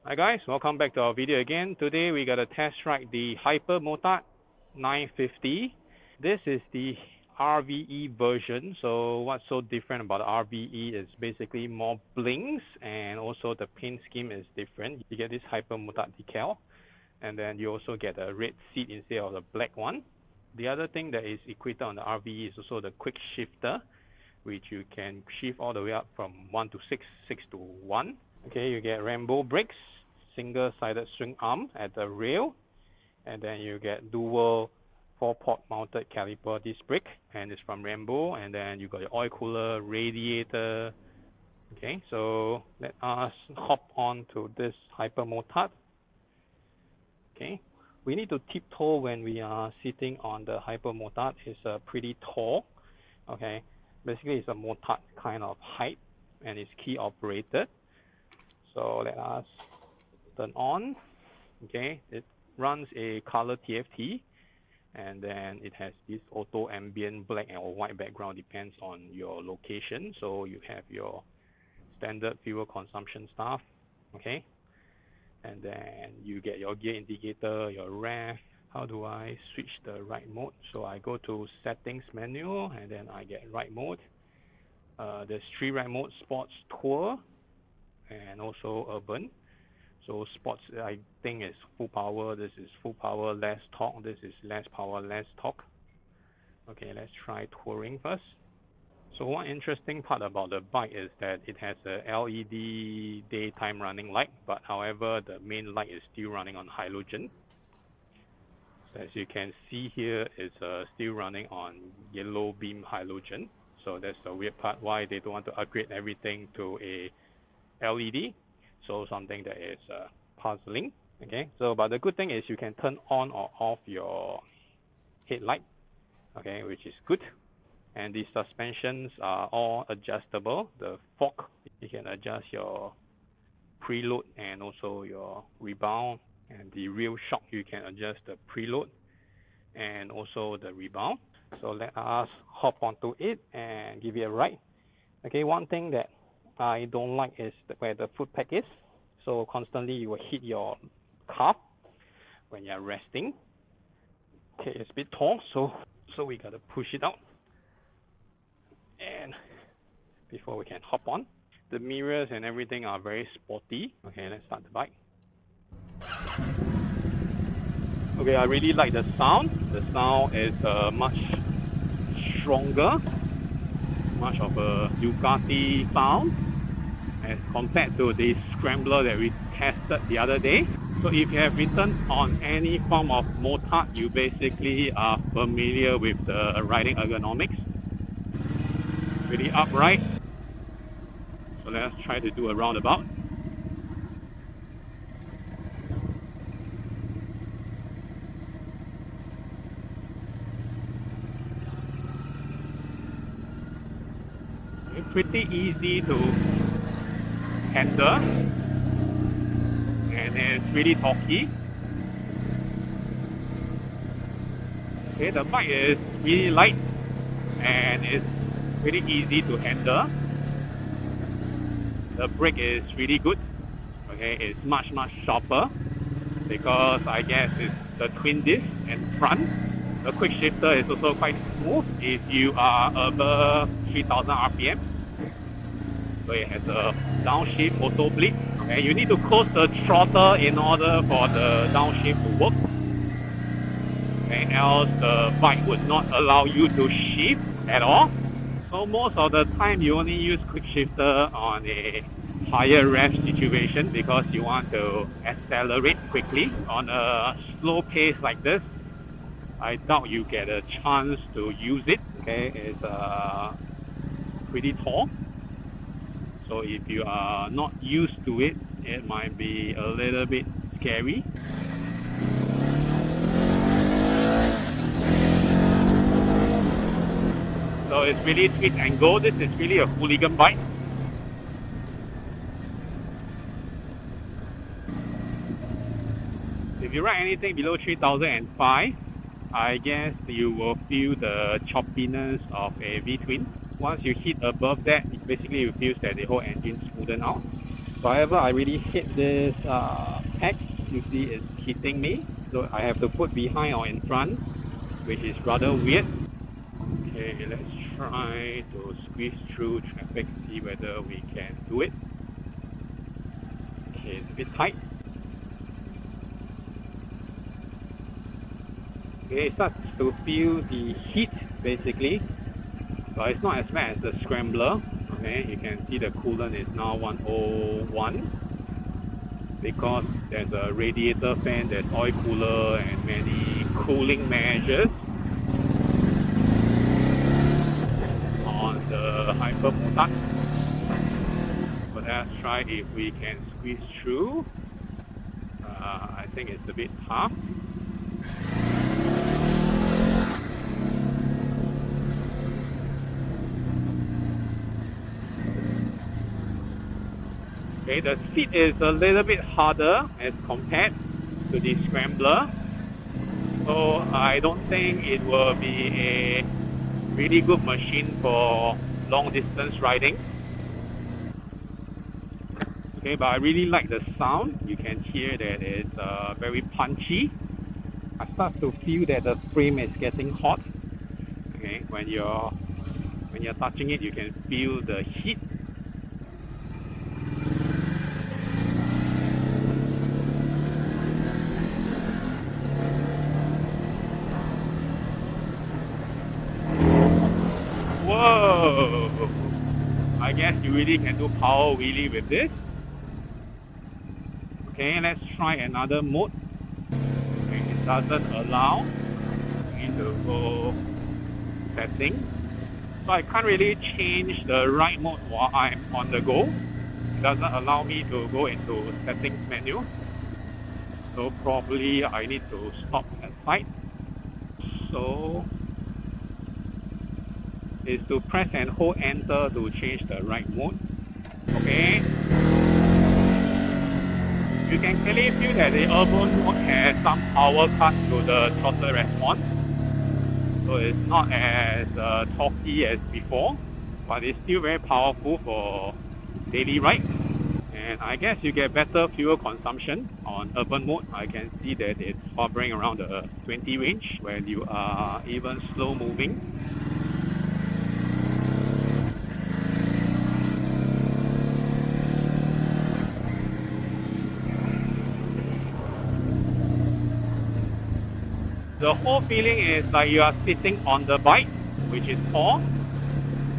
Hi guys, welcome back to our video again. Today we got to test ride the Hypermotard 950. This is the RVE version. So what's so different about RVE is basically more blinks, and also the paint scheme is different. You get this Hypermotard decal, and then you also get a red seat instead of the black one. The other thing that is equipped on the RVE is also the quick shifter, which you can shift all the way up from 1 to 6, 6 to 1. Okay, you get rainbow brakes, single-sided swing arm at the rail, and then you get dual 4-port mounted caliper disc brake, and it's from Rainbow. And then you got your oil cooler, radiator. Okay, so let us hop on to this Hypermotard. Okay, we need to tiptoe when we are sitting on the Hypermotard. It's pretty tall. Okay, basically it's a motard kind of height, and it's key operated. So let us turn on. Okay, it runs a color TFT, and then it has this auto ambient black or white background, depends on your location. So you have your standard fuel consumption stuff. Okay, and then you get your gear indicator, your ref. How do I switch the ride mode? So I go to settings menu, and then I get ride mode. There's 3 ride modes: sports, tour, and also urban. So sports, I think, is full power. This is full power, less torque. This is less power, less torque. Okay, let's try touring first. So one interesting part about the bike is that it has a LED daytime running light, but however the main light is still running on halogen. So as you can see here, it's still running on yellow beam halogen. So that's the weird part, why they don't want to upgrade everything to a LED. So something that is puzzling. Okay, so but the good thing is you can turn on or off your headlight, okay, which is good. And the suspensions are all adjustable. The fork, you can adjust your preload and also your rebound. And the rear shock, you can adjust the preload and also the rebound. So let us hop onto it and give it a ride. Okay, one thing that I don't like is where the foot peg is. So constantly you will hit your calf when you're resting. Okay, it's a bit tall, so we gotta push it out. And before we can hop on, the mirrors and everything are very sporty. Okay, let's start the bike. Okay, I really like the sound. The sound is much stronger, much of a Ducati sound as compared to the scrambler that we tested the other day. So if you have ridden on any form of motard, you basically are familiar with the riding ergonomics. Pretty upright. So let's try to do a roundabout. It's pretty easy to handle, and it's really torquey. Okay, the bike is really light and it's really easy to handle. The brake is really good. Okay, it's much sharper because I guess it's the twin disc and front. The quick shifter is also quite smooth if you are above 3000 RPM. So it has a downshift auto bleed. Okay, you need to close the throttle in order for the downshift to work. Okay, else the bike would not allow you to shift at all. So most of the time you only use quick shifter on a higher rev situation because you want to accelerate quickly. On a slow pace like this, I doubt you get a chance to use it. Okay, it's pretty tall. So if you are not used to it, it might be a little bit scary. So it's really twist and go. This is really a hooligan bike. If you ride anything below 3005, I guess you will feel the choppiness of a V-twin. Once you hit above that, basically you feel that the whole engine smoothen out. However, I really hate this pack. You see it's hitting me, so I have to put behind or in front, which is rather weird. Okay, let's try to squeeze through traffic, see whether we can do it. Okay, it's a bit tight. Okay, it starts to feel the heat basically, but it's not as bad as the scrambler. Okay, you can see the coolant is now 101 because there's a radiator fan, there's oil cooler and many cooling measures on the Hypermotard. But let's try if we can squeeze through. I think it's a bit tough. Okay, the seat is a little bit harder as compared to the scrambler, so I don't think it will be a really good machine for long distance riding. Okay, but I really like the sound. You can hear that it's very punchy. I start to feel that the frame is getting hot. Okay, when you're touching it, you can feel the heat. Whoa! I guess you really can do power wheelie with this. Okay, let's try another mode. Okay, it doesn't allow me to go setting, so I can't really change the ride mode while I'm on the go. It doesn't allow me to go into settings menu, so probably I need to stop at site. So is to press and hold enter to change the ride mode. Okay, you can clearly feel that the urban mode has some power cut to the throttle response, so it's not as torquey as before, but it's still very powerful for daily ride. And I guess you get better fuel consumption on urban mode. I can see that it's hovering around the 20 range when you are even slow moving. The whole feeling is like you are sitting on the bike, which is tall,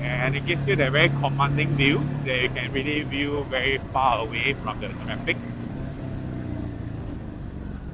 and it gives you that very commanding view that you can really view very far away from the traffic.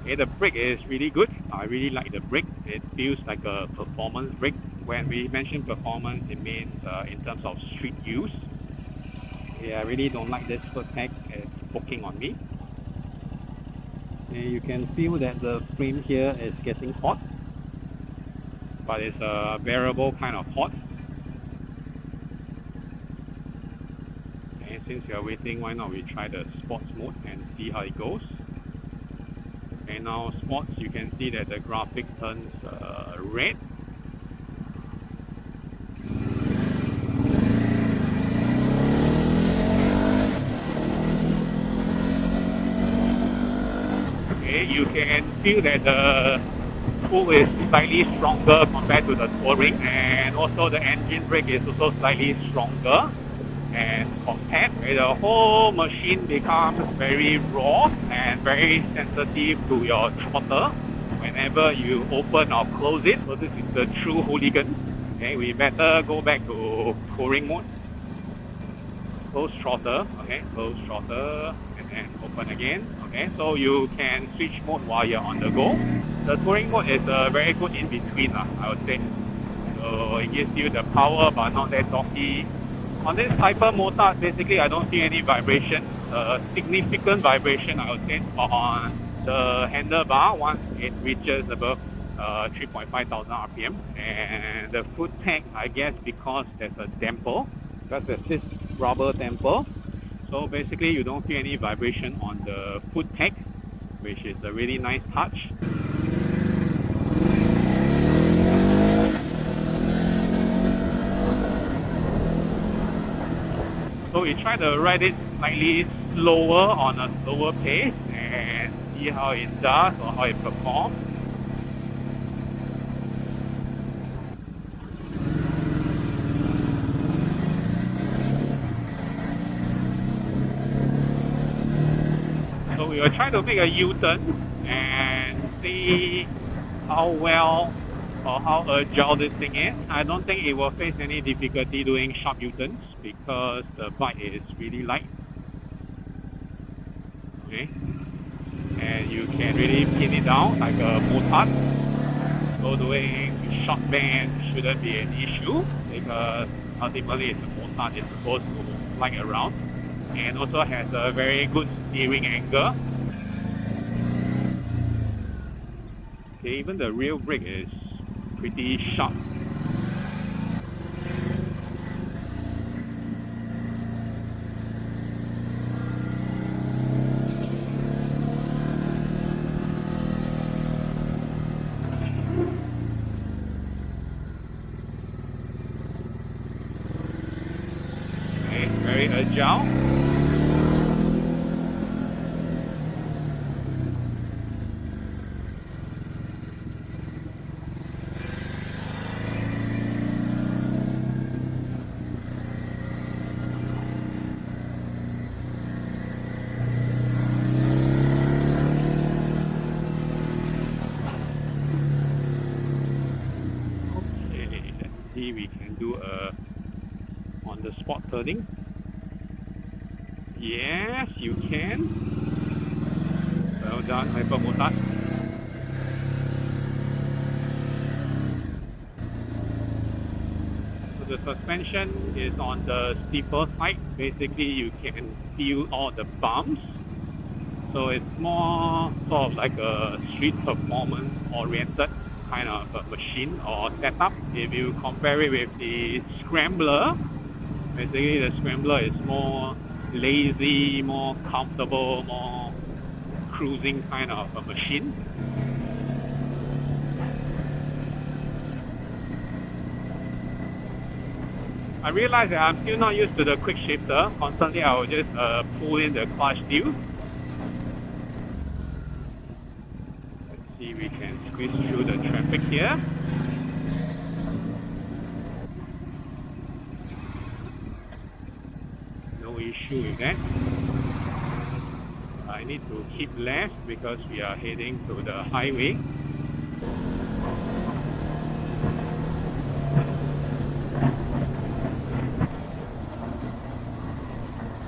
Okay, the brake is really good. I really like the brake. It feels like a performance brake. When we mention performance, it means in terms of street use. Yeah, I really don't like this foot peg. It's poking on me. And you can feel that the frame here is getting hot, but it's a bearable kind of hot. And since you're waiting, why not we try the sports mode and see how it goes. Okay, now sports, you can see that the graphic turns red. You can feel that the pull is slightly stronger compared to the touring, and also the engine brake is also slightly stronger and compact. The whole machine becomes very raw and very sensitive to your throttle whenever you open or close it. So this is the true hooligan. Okay, we better go back to touring mode. Close throttle, okay, close throttle, and then open again. Okay, so you can switch mode while you're on the go. The touring mode is a very good in between, I would say. So it gives you the power but not that torquey. On this Hypermotard, basically I don't see any vibration. Significant vibration, I would say, on the handlebar once it reaches above 3,500 RPM. And the foot peg, I guess because there's a damper, because there's this rubber damper. So basically you don't feel any vibration on the foot peg, which is a really nice touch. So we try to ride it slightly slower on a slower pace and see how it does or how it performs. So we will try to make a U-turn and see how well or how agile this thing is. I don't think it will face any difficulty doing sharp U-turns because the bike is really light. Okay, and you can really pin it down like a Motard. So doing short bend shouldn't be an issue because ultimately it's a Motard, it's supposed to fly around and also has a very good steering angle. Okay, even the rear brake is pretty sharp. Okay, very agile. We can do a on the spot turning. Yes, you can. Well done, Hypermotard. So the suspension is on the steeper side. Basically, you can feel all the bumps. So it's more sort of like a street performance oriented kind of a machine or setup. If you compare it with the Scrambler, basically the Scrambler is more lazy, more comfortable, more cruising kind of a machine. I realize that I'm still not used to the quick shifter. Constantly I will just pull in the clutch steel. See, we can squeeze through the traffic here. No issue with that. I need to keep left because we are heading to the highway.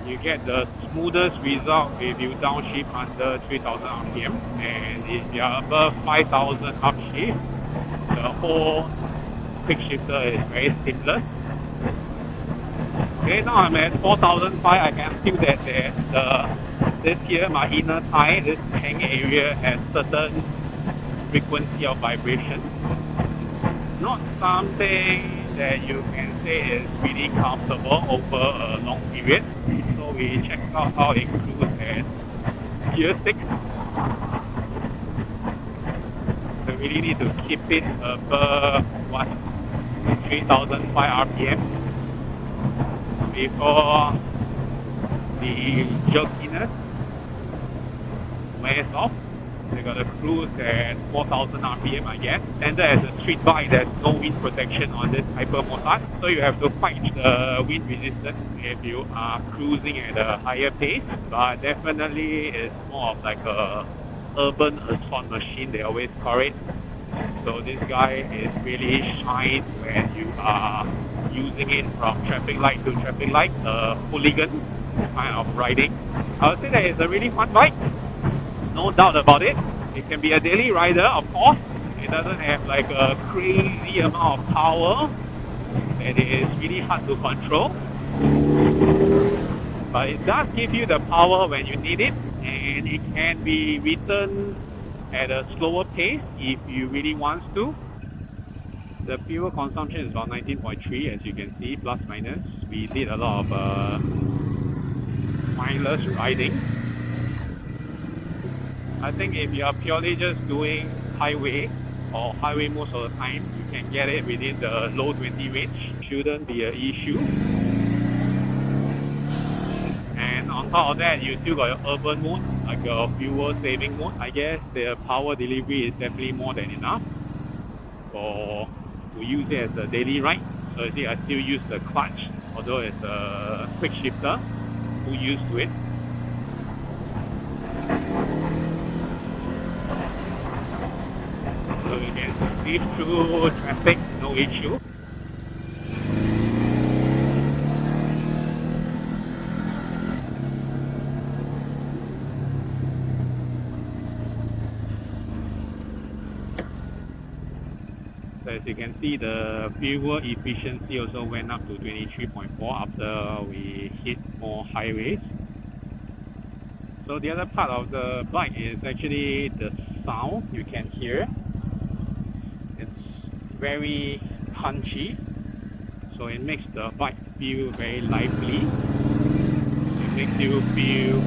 You get the smoothest result if you downshift under 3000 RPM, and if you are above 5000 upshift, the whole quick shifter is very seamless. Okay, now I'm at 4005. I can feel that this here, my inner thigh, this hang area has certain frequency of vibration. Not something that you can say is really comfortable over a long period. So we check out how it cruises at gear 6. So we really need to keep it above 3005 RPM before the jerkiness wears off. They got a cruise at 4000 RPM, I guess. Standard as a street bike, there's no wind protection on this Hypermotard, so you have to fight the wind resistance if you are cruising at a higher pace. But definitely it's more of like a urban assault machine, they always call it. So this guy is really shine when you are using it from traffic light to traffic light, hooligan kind of riding. I would say that it's a really fun bike. No doubt about it. It can be a daily rider, of course. It doesn't have like a crazy amount of power and it is really hard to control. But it does give you the power when you need it, and it can be ridden at a slower pace if you really want to. The fuel consumption is about 19.3, as you can see, plus minus. We did a lot of mindless riding. I think if you are purely just doing highway or highway most of the time, you can get it within the low 20 range. Shouldn't be an issue. On top of that, you still got your urban mode, like your fuel saving mode. I guess the power delivery is definitely more than enough for to use it as a daily ride. So you see, I still use the clutch, although it's a quick shifter. Too used to it. So you can see through traffic, no issue. So as you can see, the fuel efficiency also went up to 23.4 after we hit more highways. So the other part of the bike is actually the sound you can hear. It's very punchy, so it makes the bike feel very lively. It makes you feel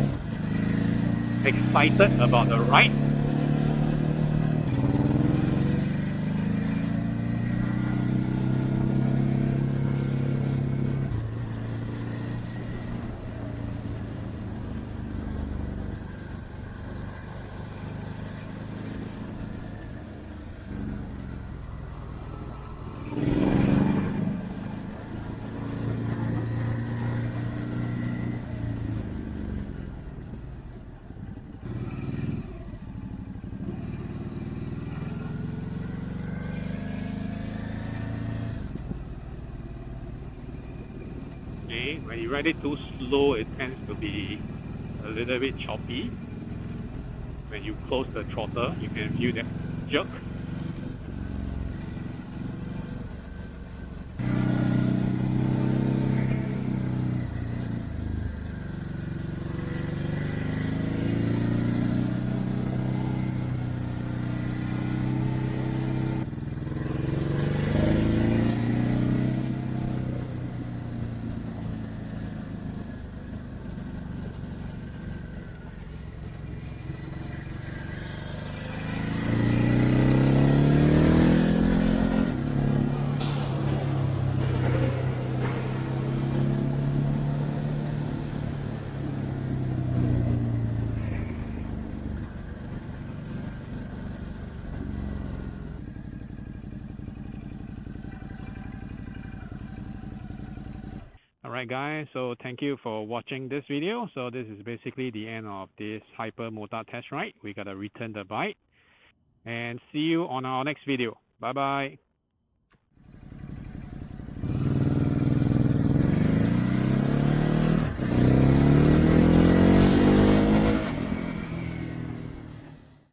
excited about the ride. Okay, when you ride it too slow, it tends to be a little bit choppy. When you close the throttle, you can feel that jerk. Alright guys, so thank you for watching this video. So this is basically the end of this Hypermotard test ride. We gotta return the bike and see you on our next video. Bye bye.